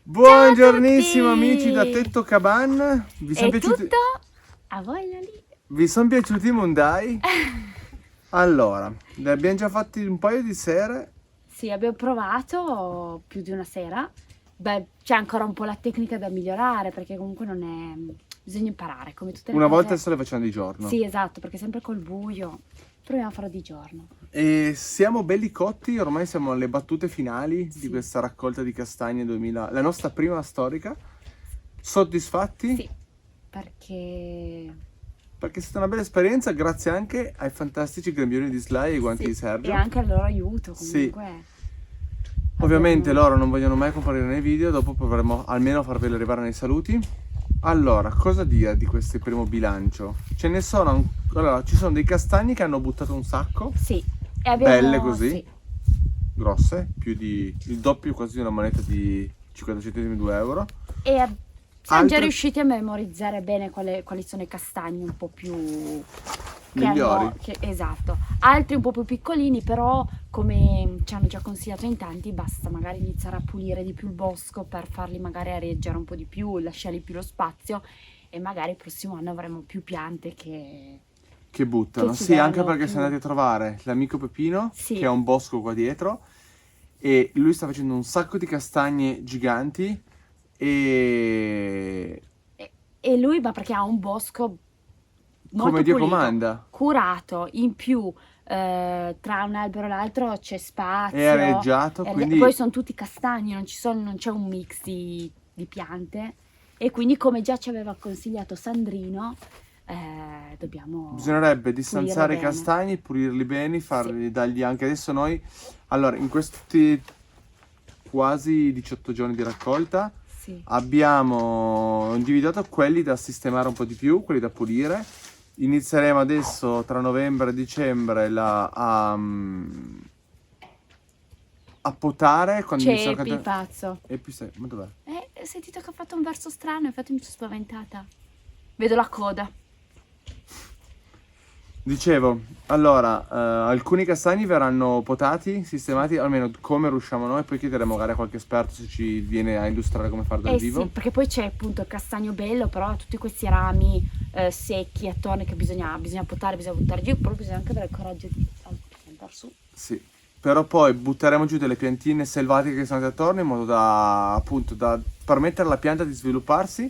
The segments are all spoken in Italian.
Buongiornissimo Ciao a amici da tutti! Tetto Caban, È tutto? A voi lì? vi sono piaciuti i Mondai? Allora, ne abbiamo già fatti un paio di sere, Sì, abbiamo provato più di una sera. Beh, c'è ancora un po' la tecnica da migliorare perché comunque non è... Bisogna imparare, come tutte le una volta cose. se le facciamo di giorno. Sì, esatto, perché sempre col buio. Proviamo a farlo di giorno. E siamo belli cotti, ormai siamo alle battute finali di Sì. questa raccolta di castagne 2000, la nostra prima storica. Soddisfatti? Sì, perché... Perché è stata una bella esperienza, grazie anche ai fantastici grembiuli di Sly e ai guanti Sì, di Sergio. e anche al loro aiuto Sì. comunque. Ovviamente Abbiamo... loro non vogliono mai comparire nei video, dopo proveremo almeno a farveli arrivare nei saluti. Allora, cosa dire di questo primo bilancio? Ce ne sono, allora, ci sono dei castagni che hanno buttato un sacco, Sì, e abbiamo... belle così, Sì. grosse, più di il doppio quasi di una moneta di 50 centesimi, 2 euro. E siamo già Altre riusciti a memorizzare bene quali sono i castagni un po' più che migliori. hanno, esatto, altri un po' più piccolini, però come ci hanno già consigliato in tanti, basta magari iniziare a pulire di più il bosco per farli magari areggiare un po' di più, lasciargli più lo spazio e magari il prossimo anno avremo più piante Che buttano, che ci sì, anche daranno perché più. siamo andati a trovare l'amico Peppino, Sì. che ha un bosco qua dietro, e lui sta facendo un sacco di castagne giganti e E lui, ma perché ha un bosco molto come Dio pulito, comanda, curato, in più tra un albero e l'altro c'è è spazio, areggiato, e quindi poi sono tutti castagni, non c'è un mix di piante. E quindi, come già ci aveva consigliato Sandrino, dobbiamo bisognerebbe pulire distanziare i bene. castagni, pulirli bene, Sì, farli dargli anche adesso noi. Allora, in questi quasi 18 giorni di raccolta sì. abbiamo individuato quelli da sistemare un po' di più, quelli da pulire. Inizieremo adesso tra novembre e dicembre a potare quando iniziano a Cepi, cadere. pazzo. E più sei, ma dov'è? Ho sentito che ha fatto un verso strano, infatti mi sono spaventata. Vedo la coda. Dicevo, allora, alcuni castagni verranno potati, sistemati, almeno come riusciamo noi, poi chiederemo magari a qualche esperto se ci viene a illustrare come fare dal vivo. Sì, perché poi c'è appunto il castagno bello, però tutti questi rami secchi attorni che bisogna potare, bisogna buttare giù, però bisogna anche avere il coraggio di andare su. Sì, però poi butteremo giù delle piantine selvatiche che sono andate attorno in modo da, appunto, da permettere alla pianta di svilupparsi,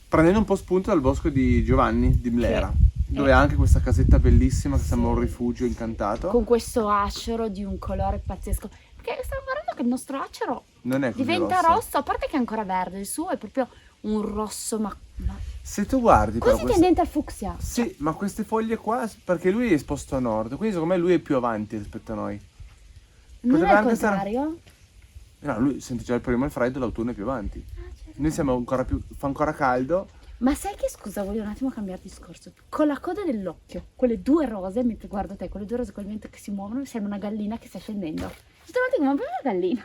prendendo un po' spunto dal bosco di Giovanni, di Mlera, dove ha anche questa casetta bellissima che sembra un rifugio incantato. Con questo acero di un colore pazzesco. Perché stavo guardando che il nostro acero Non è così diventa rosso. rosso, a parte che è ancora verde, il suo è proprio un rosso, ma Se tu guardi però quasi tendente al fucsia. Sì, ma queste foglie qua, perché lui è esposto a nord, quindi secondo me lui è più avanti rispetto a noi. Non Potrebbe è il anche stare- contrario? No, lui sente già il primo il freddo, l'autunno è più avanti. Certo. Noi siamo ancora più, fa ancora caldo. Ma sai che, scusa, voglio un attimo cambiare discorso. Con la coda dell'occhio, quelle due rose, mentre guardo te, quelle due rose col vento che si muovono, sembra una gallina che sta scendendo. Tutte le volte come una gallina.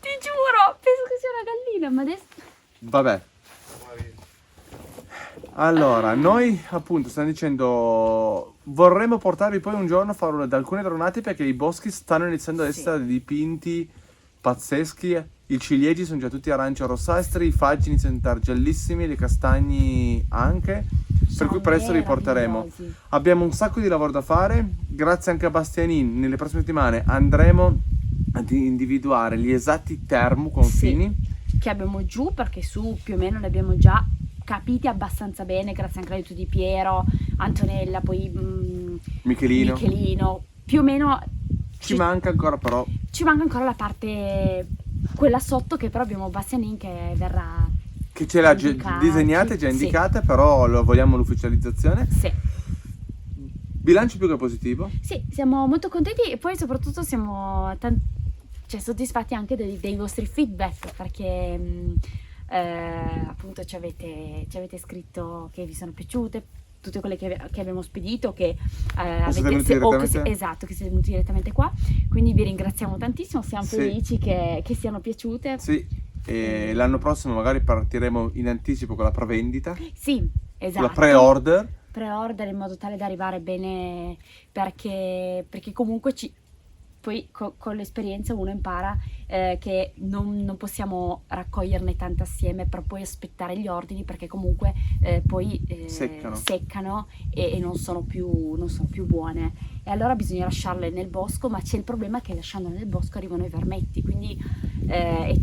Ti giuro, penso che sia una gallina, ma adesso... Vabbè. Allora, noi appunto stiamo dicendo, vorremmo portarvi poi un giorno a fare alcune dronate perché i boschi stanno iniziando ad essere dipinti pazzeschi. I ciliegi sono già tutti arancio-rossastri, i faggi iniziano a diventare giallissimi, i castagni anche, per cui presto li porteremo. meravigliosi. Abbiamo un sacco di lavoro da fare, grazie anche a Bastianin, nelle prossime settimane andremo ad individuare gli esatti termoconfini. Che abbiamo giù, perché su più o meno li abbiamo già capiti abbastanza bene, grazie anche all'aiuto di Piero, Antonella, poi Michelino. più o meno Ci manca ancora però, ci manca ancora la parte, quella sotto, che però abbiamo Bastianin che verrà che ce l'ha indicarci. disegnata, già Sì. indicata, però vogliamo l'ufficializzazione. Sì. Bilancio più che positivo. Sì, siamo molto contenti e poi soprattutto siamo soddisfatti anche dei vostri feedback, perché appunto ci avete scritto che vi sono piaciute tutte quelle che abbiamo spedito, che siete venuti direttamente? esatto, che siete venuti direttamente qua, quindi vi ringraziamo tantissimo, siamo Sì. felici che siano piaciute. Sì, e l'anno prossimo magari partiremo in anticipo con la prevendita, Sì, esatto. la pre-order. In modo tale da arrivare bene, perché comunque poi con l'esperienza uno impara che non possiamo raccoglierne tante assieme per poi aspettare gli ordini, perché comunque poi seccano e non sono più buone. E allora bisogna lasciarle nel bosco, ma c'è il problema che lasciandole nel bosco arrivano i vermetti, quindi è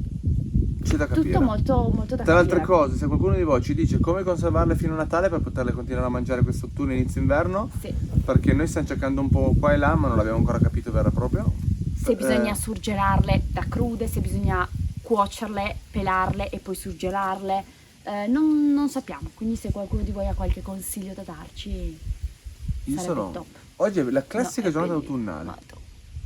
C'è da capire. tutto molto, molto da Tra le altre capire. cose, se qualcuno di voi ci dice come conservarle fino a Natale per poterle continuare a mangiare questo autunno e inizio inverno, Sì. perché noi stiamo cercando un po' qua e là, ma non l'abbiamo ancora capito vero e proprio. Se bisogna surgelarle da crude, se bisogna cuocerle, pelarle e poi surgelarle, non sappiamo. Quindi se qualcuno di voi ha qualche consiglio da darci, sarebbe top. Oggi è la classica No, è giornata bellissimo, autunnale molto.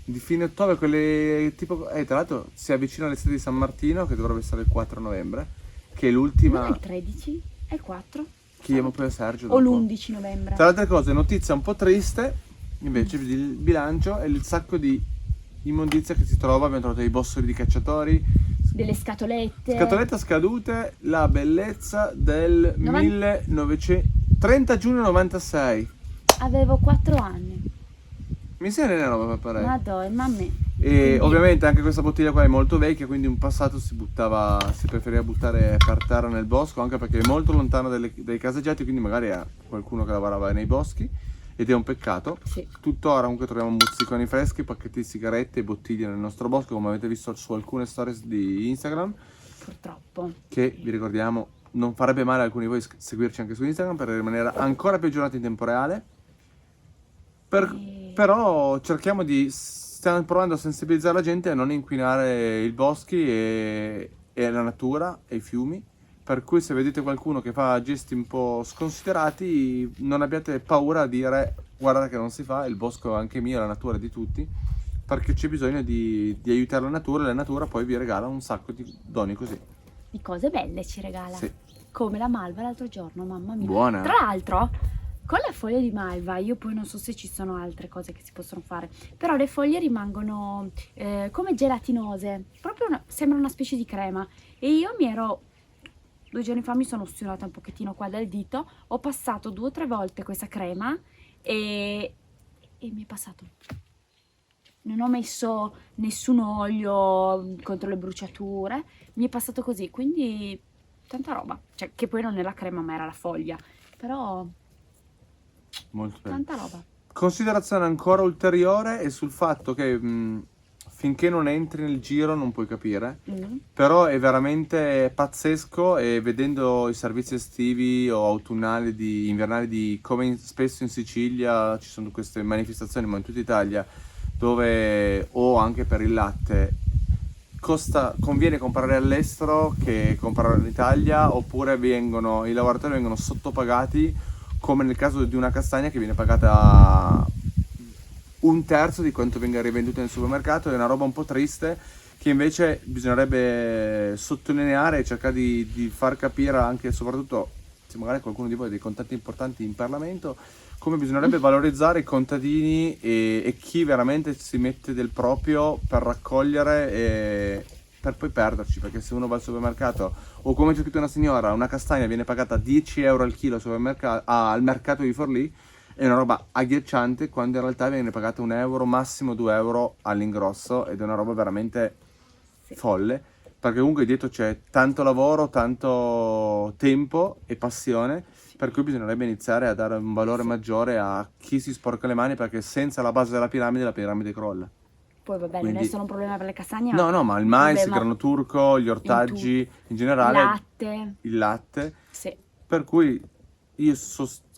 di fine ottobre, quelle tipo tra l'altro si avvicina l'estate di San Martino, che dovrebbe essere il 4 novembre, che è l'ultima. Non è il 13? È il 4? Chiediamo poi a Sergio O dopo. l'11 novembre? Tra le altre cose, notizia un po' triste invece il bilancio è il sacco di immondizia che si trova. Abbiamo trovato dei bossoli di cacciatori, Delle scatolette. scatolette scadute, la bellezza del 30 giugno 96. Avevo 4 anni. Mi sembra una roba per parere. Madonna, mamma. E Quindi- ovviamente anche questa bottiglia qua è molto vecchia, quindi in passato si preferiva buttare per terra nel bosco, anche perché è molto lontano dai caseggiati, quindi magari ha qualcuno che lavorava nei boschi, ed è un peccato. Sì. Tuttora comunque troviamo mozziconi freschi, pacchetti di sigarette e bottiglie nel nostro bosco, come avete visto su alcune stories di Instagram, Purtroppo. che vi ricordiamo non farebbe male a alcuni di voi seguirci anche su Instagram per rimanere ancora più aggiornati in tempo reale. Però stiamo provando a sensibilizzare la gente a non inquinare i boschi e la natura e i fiumi, per cui se vedete qualcuno che fa gesti un po' sconsiderati non abbiate paura a dire guarda che non si fa, il bosco è anche mio, la natura è di tutti, perché c'è bisogno di aiutare la natura, e la natura poi vi regala un sacco di doni così. Di cose belle ci regala. Sì. Come la malva l'altro giorno, mamma mia. Buona. Tra l'altro, con le foglie di malva, io poi non so se ci sono altre cose che si possono fare, però le foglie rimangono come gelatinose, proprio sembra una specie di crema. E io 2 giorni fa mi sono ustionata un pochettino qua dal dito, ho passato 2 o 3 volte questa crema e mi è passato. Non ho messo nessun olio contro le bruciature, mi è passato così, quindi tanta roba. Cioè, che poi non è la crema ma era la foglia, però Molto bene. tanta roba. Considerazione ancora ulteriore è sul fatto che finché non entri nel giro non puoi capire, però è veramente pazzesco, e vedendo i servizi estivi o autunnali, invernali, come spesso in Sicilia ci sono queste manifestazioni, ma in tutta Italia, dove o anche per il latte conviene comprare all'estero che comprare in Italia, oppure i lavoratori vengono sottopagati, come nel caso di una castagna che viene pagata 1/3 di quanto venga rivenduta nel supermercato. È una roba un po' triste che invece bisognerebbe sottolineare e cercare di far capire anche e soprattutto, se magari qualcuno di voi ha dei contatti importanti in Parlamento, come bisognerebbe valorizzare i contadini e chi veramente si mette del proprio per raccogliere e per poi perderci, perché se uno va al supermercato o, come c'è scritto una signora, una castagna viene pagata 10 euro al chilo al mercato di Forlì, è una roba agghiacciante, quando in realtà viene pagata 1 euro, massimo 2 euro all'ingrosso, ed è una roba veramente folle, perché comunque dietro c'è tanto lavoro, tanto tempo e passione, per cui bisognerebbe iniziare a dare un valore maggiore a chi si sporca le mani, perché senza la base della piramide la piramide crolla. Poi vabbè, non Quindi- è solo un problema per le castagne, No, ma il mais, il problema grano turco, gli ortaggi, in generale, il latte. Sì. per cui io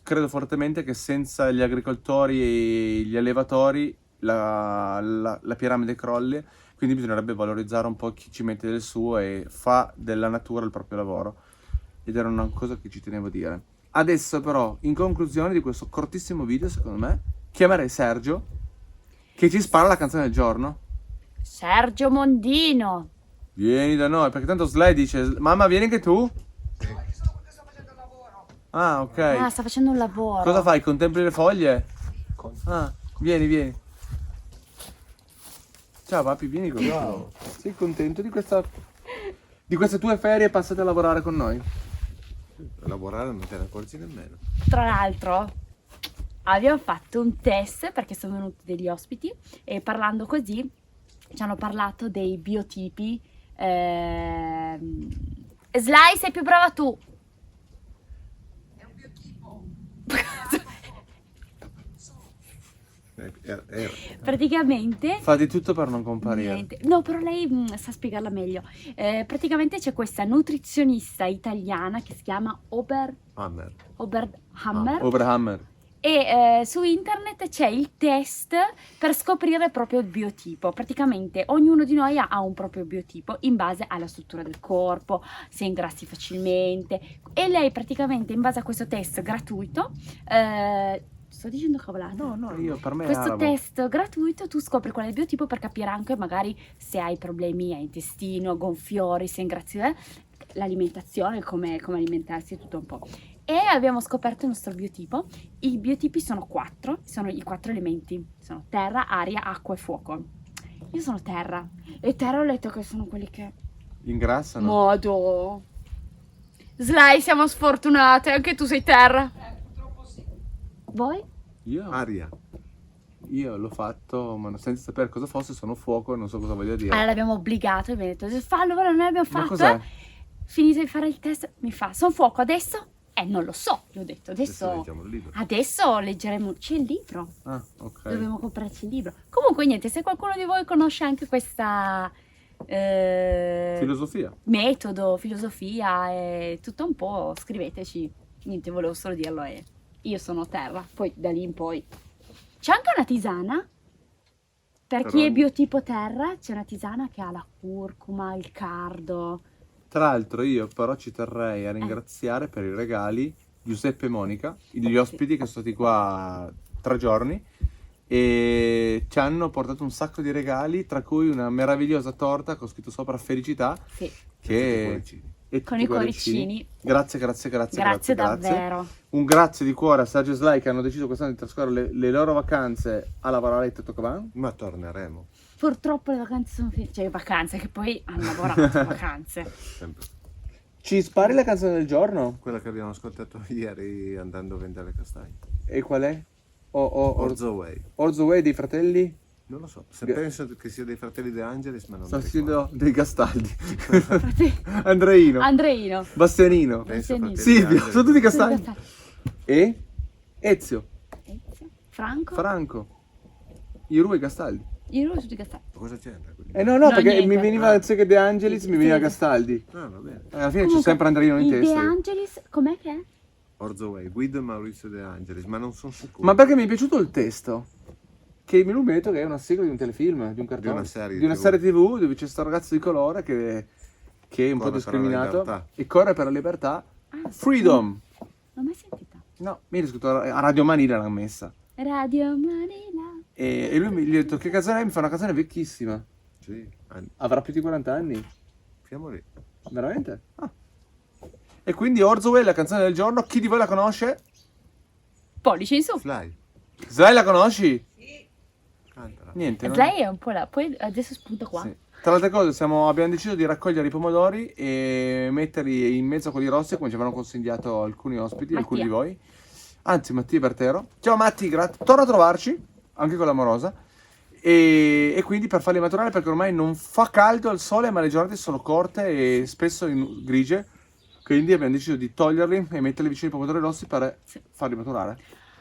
credo fortemente che senza gli agricoltori e gli allevatori la piramide crolli, quindi bisognerebbe valorizzare un po' chi ci mette del suo e fa della natura il proprio lavoro, ed era una cosa che ci tenevo a dire. Adesso però, in conclusione di questo cortissimo video, secondo me, chiamerei Sergio, che ci spara la canzone del giorno. Sergio Mondino. Vieni da noi, perché tanto Sly dice, mamma vieni anche tu? Ah, ok. Ah, sta facendo un lavoro. Cosa fai? Contempli le foglie? Ah, vieni. Ciao papi, vieni con Ciao. Sei contento di queste tue ferie passate a lavorare con noi? A lavorare non te ne accorgi nemmeno. Tra l'altro, abbiamo fatto un test perché sono venuti degli ospiti e parlando così ci hanno parlato dei biotipi. Sly, sei più brava tu. È un biotipo. Praticamente Fa di tutto per non comparire. niente. No, però lei sa spiegarla meglio. Praticamente c'è questa nutrizionista italiana che si chiama Hammer. Oberhammer. Oberhammer. E su internet c'è il test per scoprire proprio il biotipo. Praticamente ognuno di noi ha un proprio biotipo in base alla struttura del corpo, se ingrassi facilmente. E lei praticamente in base a questo test gratuito, sto dicendo cavolate? No, io per me è Questo arabo. test gratuito tu scopri qual è il biotipo per capire anche magari se hai problemi a intestino, gonfiori, se ingrassi, l'alimentazione, come alimentarsi, tutto un po'. E abbiamo scoperto il nostro biotipo. I biotipi sono 4, sono i 4 elementi, sono terra, aria, acqua e fuoco. Io sono terra, e terra ho letto che sono quelli che... Ingrassano. Modo! Sly, siamo sfortunate, anche tu sei terra. Purtroppo sì. Voi? Aria. Io l'ho fatto, ma senza sapere cosa fosse, sono fuoco e non so cosa voglia dire. Allora l'abbiamo obbligato e abbiamo detto, fallo, ora non l'abbiamo Ma fatto. cos'è? Finito di fare il test, mi fa, sono fuoco adesso? Non lo so, gli ho detto, Adesso adesso leggiamo il libro. leggeremo, c'è il libro, Ah, ok. dobbiamo comprarci il libro. Comunque niente, se qualcuno di voi conosce anche questa Filosofia. metodo, filosofia e tutto un po', scriveteci. Niente, volevo solo dirlo e io sono terra, poi da lì in poi. C'è anche una tisana, per Però- chi è biotipo terra, c'è una tisana che ha la curcuma, il cardo. Tra l'altro io però ci terrei a ringraziare per i regali Giuseppe e Monica, gli ospiti che sono stati qua 3 giorni e ci hanno portato un sacco di regali, tra cui una meravigliosa torta con scritto sopra felicità Sì, che Cuoricini. e con tutti i cuoricini. Grazie Davvero. Un grazie di cuore a Sergio e Sly che hanno deciso quest'anno di trascorrere le loro vacanze a lavorare a Totocavan. Ma torneremo. Purtroppo le vacanze sono finite, cioè vacanze che poi hanno lavorato, vacanze. Sempre. Ci spari la canzone del giorno? Quella che abbiamo ascoltato ieri andando a vendere castagne. E qual è? Orzo Way. Orzo Way dei fratelli? Non lo so. Se Gra- penso che sia dei fratelli De Angelis, ma non Sto mi ricordo. sentendo dei Gastaldi. Andreino. Andreino. Bastianino. Penso Bastianini. fratelli De Silvio. Angelis. Sono tutti castagni. E? Ezio. Franco. Franco. Iru e Gastaldi. Io ero tutti castelli. Cosa c'entra? No, No, perché niente. mi veniva Ezio De Angelis, Sì, mi veniva sì. Gastaldi. Ah, va bene. Alla fine c'è sempre Andreino in il De testa. Angelis, com'è che è? Orzo Way, Guido e Maurizio De Angelis, ma non sono sicuro. Ma perché mi è piaciuto il testo? Che mi hanno detto che è una sigla di un telefilm, di un cartone, Di una serie di una TV. serie TV dove c'è questo ragazzo di colore che è un po' Corre per la discriminato libertà. e corre per la libertà. Ah, Freedom! Non l'ho mai sentita. No, mi è scritto a Radio Manila l'hanno messa. Radio Manila. E lui mi ha detto che canzone è? Mi fa una canzone vecchissima. Sì, Avrà più di 40 anni. siamo lì. Veramente? Ah. E quindi Orzowell, la canzone del giorno, chi di voi la conosce? Pollice in su. Sly, Sly la conosci? cantala. Niente. no? Lei è un po' là, poi adesso spunta qua. Sì. Tra le altre cose abbiamo deciso di raccogliere i pomodori e metterli in mezzo a quelli rossi come ci avevano consigliato alcuni ospiti, alcuni di Mattia. voi. Anzi, Mattia Bertero. Ciao Matti, torna a trovarci, anche con l'amorosa. E quindi per farli maturare perché ormai non fa caldo al sole ma le giornate sono corte e spesso grigie. Quindi abbiamo deciso di toglierli e metterli vicino ai pomodori rossi per Sì. farli maturare.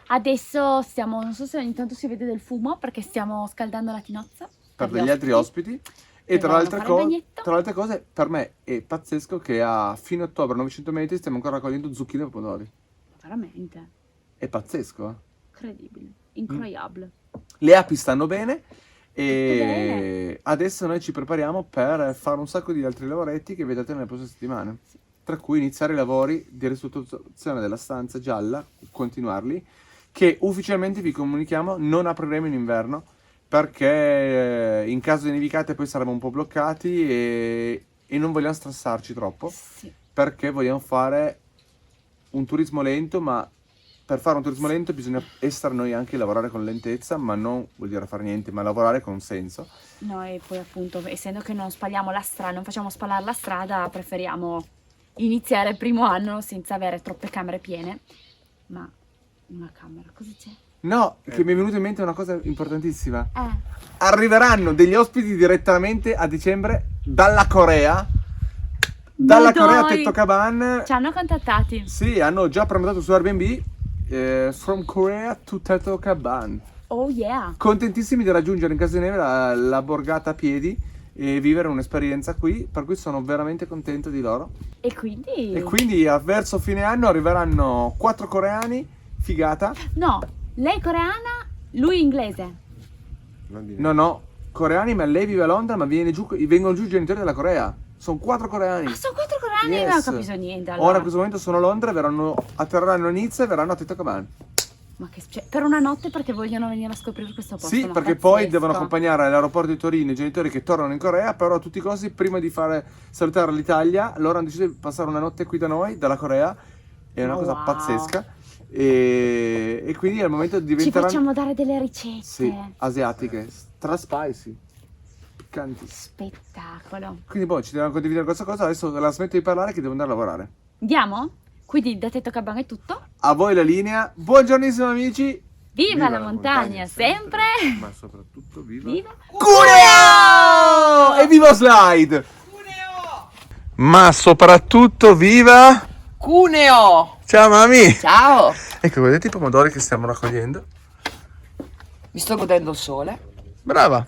Adesso stiamo, non so se ogni tanto si vede del fumo perché stiamo scaldando la tinozza. Per gli degli altri ospiti. E che tra devono le, altre fare il bagnetto. tra le altre cose, per me è pazzesco che a fine ottobre, 900 metri, stiamo ancora raccogliendo zucchine e pomodori. Veramente, È pazzesco, eh? incredibile, incroyable. Le api stanno bene e bene. adesso noi ci prepariamo per fare un sacco di altri lavoretti che vedrete nelle prossime settimane. Tra cui iniziare i lavori di ristrutturazione della stanza gialla, continuarli, che ufficialmente vi comunichiamo non apriremo in inverno perché in caso di nevicate poi saremo un po' bloccati e non vogliamo stressarci troppo Sì. perché vogliamo fare un turismo lento, ma per fare un turismo lento bisogna essere noi anche lavorare con lentezza, ma non vuol dire fare niente, ma lavorare con senso. No, e poi appunto, essendo che non spalliamo la strada, non facciamo spallare la strada, preferiamo iniziare il primo anno senza avere troppe camere piene. Ma una camera, cosa c'è? No, che mi è venuta in mente una cosa importantissima. Eh. Arriveranno degli ospiti direttamente a dicembre dalla Corea. Dalla Ma Corea a dai! Tetto Caban. Ci hanno contattati. Sì, hanno già prenotato su Airbnb. From Korea to Tetto Caban. Oh yeah. Contentissimi di raggiungere in casa di neve la borgata a piedi e vivere un'esperienza qui, per cui sono veramente contento di loro. E quindi... E quindi verso fine anno arriveranno 4 coreani, figata. No, lei coreana, lui inglese. Non dire. No, coreani, ma lei vive a Londra, ma vengono giù i genitori della Corea. Sono 4 coreani. Ah, sono 4 coreani? Yes. Non ho capito niente Ora allora. in questo momento sono a Londra, atterreranno a Nizza e verranno a Tetto Caban. Ma che cioè, per una notte perché vogliono venire a scoprire questo posto? Sì, ma perché poi pazzesco. devono accompagnare all'aeroporto di Torino i genitori che tornano in Corea, però a tutti i costi, prima di fare salutare l'Italia, loro hanno deciso di passare una notte qui da noi, dalla Corea. È una cosa Wow. pazzesca. E quindi al momento Ci diventeranno... facciamo dare delle ricette. Sì, asiatiche, stra spicy, piccanti. Spettacolo. Quindi poi ci devono condividere questa cosa, adesso la smetto di parlare che devo andare a lavorare. Andiamo? Quindi da Tetto Caban è tutto. A voi la linea, buongiornissimo amici! Viva la montagna, sempre! Ma soprattutto viva. Viva! Cuneo! E viva Slide! Ma soprattutto viva... Cuneo! Ciao mami! Ciao! Ecco, vedete i pomodori che stiamo raccogliendo? Mi sto godendo il sole. Brava!